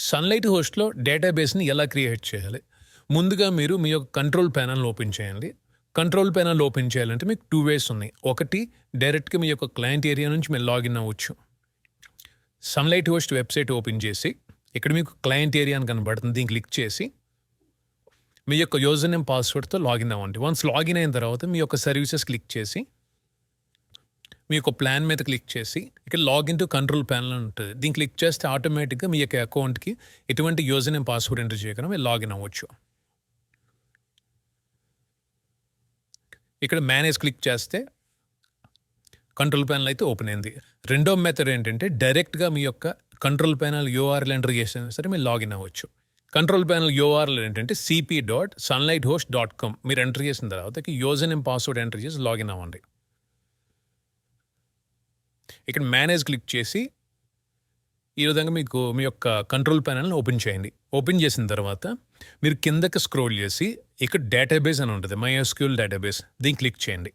Sunlight హోస్ట్లో డేటాబేస్ని ఎలా create చేయాలి? ముందుగా మీరు మీ యొక్క కంట్రోల్ ప్యానెల్ని ఓపెన్ చేయండి. కంట్రోల్ ప్యానెల్ ఓపెన్ చేయాలంటే మీకు 2 వేస్ ఉన్నాయి. ఒకటి, డైరెక్ట్గా మీ యొక్క క్లయింట్ ఏరియా నుంచి మీరు లాగిన్ అవ్వచ్చు. సన్లైట్ హోస్ట్ వెబ్సైట్ ఓపెన్ చేసి ఇక్కడ మీకు క్లయింట్ ఏరియా అని కనబడుతుంది, దీన్ని క్లిక్ చేసి మీ యొక్క యూజర్ నేమ్ పాస్వర్డ్తో లాగిన్ అవ్వండి. వన్స్ లాగిన్ అయిన తర్వాత మీ యొక్క సర్వీసెస్ క్లిక్ చేసి మీ యొక్క ప్లాన్ మీద క్లిక్ చేసి ఇక్కడ లాగిన్ టు కంట్రోల్ ప్యానల్ అని ఉంటుంది, దీన్ని క్లిక్ చేస్తే ఆటోమేటిక్గా మీ యొక్క అకౌంట్కి ఎటువంటి యూజర్ నేమ్ పాస్వర్డ్ ఎంటర్ చేయకుండా మీరు లాగిన్ అవ్వచ్చు. ఇక్కడ మేనేజ్ క్లిక్ చేస్తే కంట్రోల్ ప్యానల్ అయితే ఓపెన్ అయింది. రెండో మెథడ్ ఏంటంటే డైరెక్ట్గా మీ యొక్క కంట్రోల్ ప్యానల్ యూఆర్ఎల్ ఎంటర్ చేసినా సరే మీరు లాగిన్ అవ్వచ్చు. కంట్రోల్ ప్యానల్ యూఆర్ఎల్ ఏంటంటే cp.sunlighthost.com మీరు ఎంటర్ చేసిన తర్వాత యూజర్ నేమ్ పాస్వర్డ్ ఎంటర్ చేసి లాగిన్ అవ్వండి. ఇక్కడ మేనేజ్ క్లిక్ చేసి ఈ విధంగా మీకు మీ యొక్క కంట్రోల్ ప్యానల్ని ఓపెన్ చేయండి. ఓపెన్ చేసిన తర్వాత మీరు కిందకి స్క్రోల్ చేసి ఇక్కడ డేటాబేస్ అని ఉంటుంది, MySQL డేటాబేస్, దీన్ని క్లిక్ చేయండి.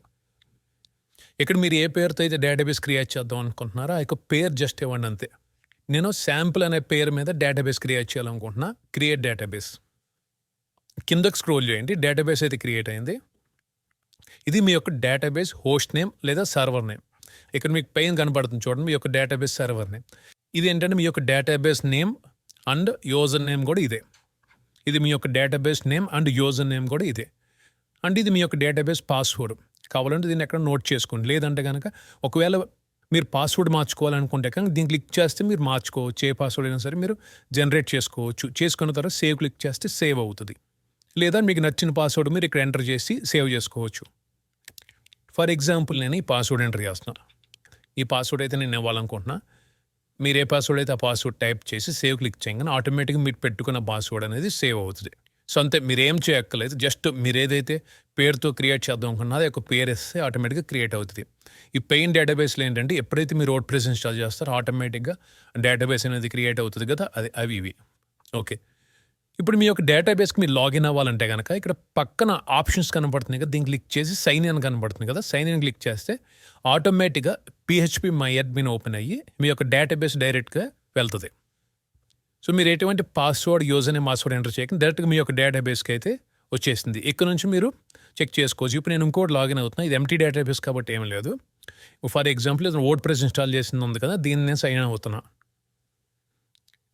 ఇక్కడ మీరు ఏ పేరుతో అయితే డేటాబేస్ క్రియేట్ చేద్దాం అనుకుంటున్నారో ఆ యొక్క పేరు జస్ట్ ఇవ్వండి అంతే. నేను శాంపుల్ అనే పేరు మీద డేటాబేస్ క్రియేట్ చేయాలనుకుంటున్నా, క్రియేట్ డేటాబేస్. కిందకి స్క్రోల్ చేయండి, డేటాబేస్ అయితే క్రియేట్ అయింది. ఇది మీ యొక్క డేటాబేస్ హోస్ట్ నేమ్ లేదా సర్వర్ నేమ్. ఇక్కడ మీకు పైన కనబడుతుంది చూడండి, మీ యొక్క డేటాబేస్ సర్వర్ నేమ్. ఇది ఏంటంటే మీ యొక్క database name and user name కూడా ఇదే. ఇది మీ యొక్క database name and user name కూడా ఇదే. అండ్ ఇది మీ యొక్క డేటాబేస్ పాస్వర్డ్. కావాలంటే దీన్ని ఎక్కడ నోట్ చేసుకోండి. లేదంటే కనుక ఒకవేళ మీరు పాస్వర్డ్ మార్చుకోవాలనుకుంటే కనుక దీన్ని క్లిక్ చేస్తే మీరు మార్చుకోవచ్చు. ఏ పాస్వర్డ్ అయినా సరే మీరు జనరేట్ చేసుకోవచ్చు. చేసుకున్న తర్వాత సేవ్ క్లిక్ చేస్తే సేవ్ అవుతుంది. లేదా మీకు నచ్చిన పాస్వర్డ్ మీరు ఇక్కడ ఎంటర్ చేసి సేవ్ చేసుకోవచ్చు. ఫర్ ఎగ్జాంపుల్ నేను ఈ పాస్వర్డ్ ఎంటర్ చేస్తున్నాను. ఈ పాస్వర్డ్ అయితే నేను ఇవ్వాలనుకుంటున్నా. మీరు ఏ పాస్వర్డ్ అయితే ఆ పాస్వర్డ్ టైప్ చేసి సేవ్ క్లిక్ చేయగానే ఆటోమేటిక్గా మీరు పెట్టుకున్న పాస్వర్డ్ అనేది సేవ్ అవుతుంది. సో అంతే, మీరు ఏం చేయక్కర్లేదు. జస్ట్ మీరు ఏదైతే పేరుతో క్రియేట్ చేద్దాం అనుకున్నారో ఒక పేరు వేస్తే ఆటోమేటిక్గా క్రియేట్ అవుతుంది. ఈ పెయిన్ డేటాబేస్లో ఏంటంటే ఎప్పుడైతే మీరు వర్డ్ప్రెస్ ఇన్స్టాల్ చేస్తారో ఆటోమేటిక్గా డేటాబేస్ అనేది క్రియేట్ అవుతుంది కదా, అవి ఇవి. ఓకే, ఇప్పుడు మీ యొక్క డేటాబేస్కి మీరు లాగిన్ అవ్వాలంటే కనుక ఇక్కడ పక్కన ఆప్షన్స్ కనబడుతున్నాయి కదా, దీన్ని క్లిక్ చేసి సైన్ ఇన్ కనబడుతుంది కదా, సైన్ ఇన్ క్లిక్ చేస్తే ఆటోమేటిక్గా PHP MyAdmin ఓపెన్ అయ్యి మీ యొక్క డేటాబేస్ డైరెక్ట్గా వెళ్తుంది. సో మీరు ఎటువంటి password user name password enter చేయకుండా డైరెక్ట్గా మీ యొక్క డేటాబేస్కి అయితే వచ్చేసింది. ఇక్కడ నుంచి మీరు చెక్ చేసుకోవచ్చు. ఇప్పుడు నేను ఇంకోటి లాగిన్ అవుతున్నా, ఇది ఎంటీ డేటాబేస్ కాబట్టి ఏం లేదు. ఫర్ ఎగ్జాంపుల్ ఇది వర్డ్ప్రెస్ ఇన్స్టాల్ చేసింది ఉంది కదా, దీన్ని నేను సైన్ ఇన్ అవుతున్నా.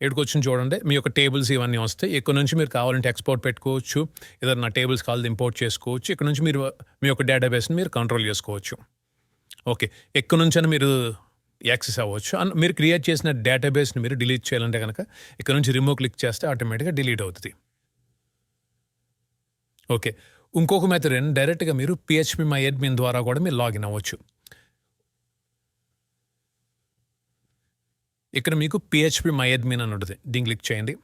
ఇక్కడికి వచ్చి చూడండి మీ యొక్క టేబుల్స్ ఇవన్నీ వస్తాయి. ఇక్కడ నుంచి మీరు కావాలంటే ఎక్స్పోర్ట్ పెట్టుకోవచ్చు, ఏదైనా టేబుల్స్ కావాలి ఇంపోర్ట్ చేసుకోవచ్చు. ఇక్కడ నుంచి మీరు మీ యొక్క డేటాబేస్ని మీరు కంట్రోల్ చేసుకోవచ్చు. ఓకే, ఎక్కడి నుంచైనా మీరు యాక్సెస్ అవ్వచ్చు. అండ్ మీరు క్రియేట్ చేసిన డేటాబేస్ని మీరు డిలీట్ చేయాలంటే కనుక ఇక్కడ నుంచి రిమూవ్ క్లిక్ చేస్తే ఆటోమేటిక్గా డిలీట్ అవుతుంది. ఓకే, ఇంకొక మెథడ్ ఏంటి, డైరెక్ట్గా మీరు PHP MyAdmin ద్వారా కూడా మీరు లాగిన్ అవ్వచ్చు. ఇక్కడ మీకు PHP MyAdmin అని ఉంటుంది, దీన్ని క్లిక్ చేయండి.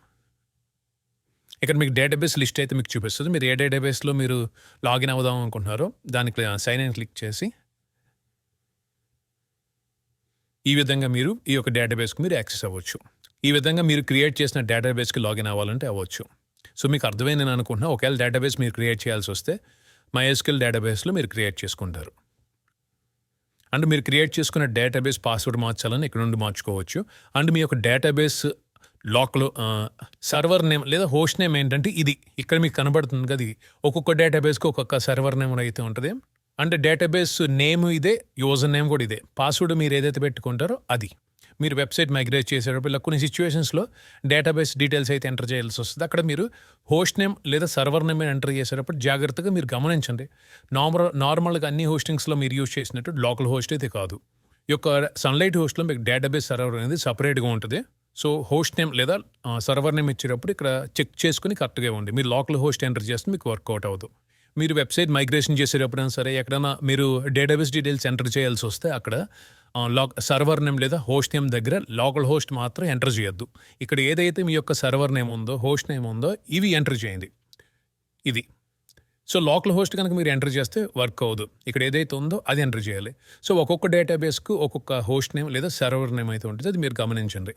ఇక్కడ మీకు డేటాబేస్ లిస్ట్ అయితే మీకు చూపిస్తుంది. మీరు ఏ డేటాబేస్లో మీరు లాగిన్ అవుదాం అనుకుంటున్నారో దానికి సైన్ ఇన్ క్లిక్ చేసి ఈ విధంగా మీరు ఈ యొక్క డేటాబేస్కి మీరు యాక్సెస్ అవ్వచ్చు. ఈ విధంగా మీరు క్రియేట్ చేసిన డేటాబేస్కి లాగిన్ అవ్వాలంటే అవ్వచ్చు. సో మీకు అర్థమైంది నేను అనుకుంటున్నా. ఒకవేళ డేటాబేస్ మీరు క్రియేట్ చేయాల్సి వస్తే MySQL డేటాబేస్లో మీరు క్రియేట్ చేసుకుంటారు. అండ్ మీరు క్రియేట్ చేసుకున్న డేటాబేస్ పాస్వర్డ్ మార్చాలని ఇక్కడ నుండి మార్చుకోవచ్చు. అండ్ మీ యొక్క డేటాబేస్ లాక్లో సర్వర్ నేమ్ లేదా హోస్ట్ నేమ్ ఏంటంటే ఇది ఇక్కడ మీకు కనబడుతుంది కదా, ఒక్కొక్క డేటాబేస్కి ఒక్కొక్క సర్వర్ నేమ్ అయితే ఉంటుంది. అంటే డేటాబేస్ నేమ్ ఇదే, యూజర్ నేమ్ కూడా ఇదే. పాస్వర్డ్ మీరు ఏదైతే పెట్టుకుంటారో అది. మీరు వెబ్సైట్ మైగ్రేట్ చేసేటప్పుడు ఇలా కొన్ని సిచ్యువేషన్స్లో డేటాబేస్ డీటెయిల్స్ అయితే ఎంటర్ చేయాల్సి వస్తుంది. అక్కడ మీరు హోస్ట్ నేమ్ లేదా సర్వర్ నేమ్ ఎంటర్ చేసేటప్పుడు జాగ్రత్తగా మీరు గమనించండి. నార్మల్గా అన్ని హోస్టింగ్స్లో మీరు యూజ్ చేసినట్టు లోకల్ హోస్ట్ అయితే కాదు. ఈ యొక్క సన్లైట్ హోస్ట్లో మీకు డేటాబేస్ సర్వర్ అనేది సపరేట్గా ఉంటుంది. సో హోస్ట్ నేమ్ లేదా సర్వర్ నేమ్ ఇచ్చేటప్పుడు ఇక్కడ చెక్ చేసుకుని కరెక్ట్గా ఇవ్వండి. మీరు లోకల్ హోస్ట్ ఎంటర్ చేస్తే మీకు వర్కౌట్ అవ్వదు. మీరు వెబ్సైట్ మైగ్రేషన్ చేసేటప్పుడైనా సరే ఎక్కడైనా మీరు డేటాబేస్ డీటెయిల్స్ ఎంటర్ చేయాల్సి వస్తే అక్కడ సర్వర్ నేమ్ లేదా హోస్ట్ నేమ్ దగ్గర లోకల్ హోస్ట్ మాత్రం ఎంటర్ చేయొద్దు. ఇక్కడ ఏదైతే మీ యొక్క సర్వర్ నేమ్ ఉందో, హోస్ట్ నేమ్ ఉందో ఇవి ఎంటర్ చేయండి. ఇది సో లోకల్ హోస్ట్ కనుక మీరు ఎంటర్ చేస్తే వర్క్ అవ్వదు. ఇక్కడ ఏదైతే ఉందో అది ఎంటర్ చేయాలి. సో ఒక్కొక్క డేటాబేస్కు ఒక్కొక్క హోస్ట్ నేమ్ లేదా సర్వర్ నేమ్ అయితే ఉంటుంది, అది మీరు గమనించండి.